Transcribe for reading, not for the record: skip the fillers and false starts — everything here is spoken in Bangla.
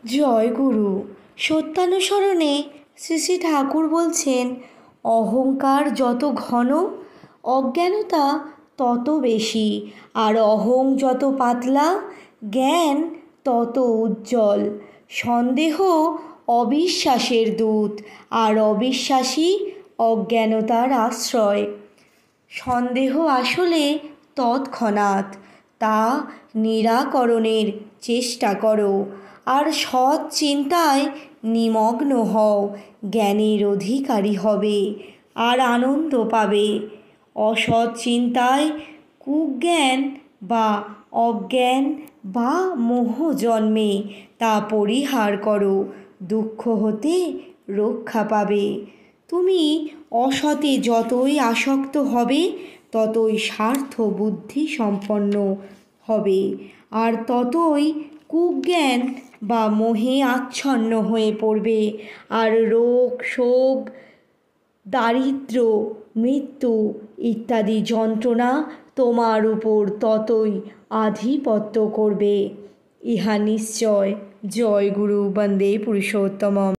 জয় গুরু। সত্যানুসরণে শ্রী শ্রী ঠাকুর বলছেন, অহংকার যত ঘন অজ্ঞানতা তত বেশি, আর অহং যত পাতলা জ্ঞান তত উজ্জ্বল। সন্দেহ অবিশ্বাসের দূত, আর অবিশ্বাসী অজ্ঞানতার আশ্রয়। সন্দেহ আসলে তৎক্ষণাৎ, তা নিরাকরণের চেষ্টা করো, আর সৎ চিন্তায় নিমগ্ন হও। জ্ঞানের অধিকারী হবে আর আনন্দ পাবে। অসৎ চিন্তায় কুজ্ঞান বা অজ্ঞান বা মোহ জন্মে, তা পরিহার করো, দুঃখ হতে রক্ষা পাবে। তুমি অসতে যতই আসক্ত হবে ততই স্বার্থ বুদ্ধি সম্পন্ন হবে, আর ততই কুজ্ঞান বা মোহে আচ্ছন্ন হয়ে পড়বে, আর রোগ শোক দারিদ্র্য মৃত্যু ইত্যাদি যন্ত্রণা তোমার উপর ততই আধিপত্য করবে। ইহা নিশ্চয়। জয় গুরু। বন্দে পুরুষোত্তমম।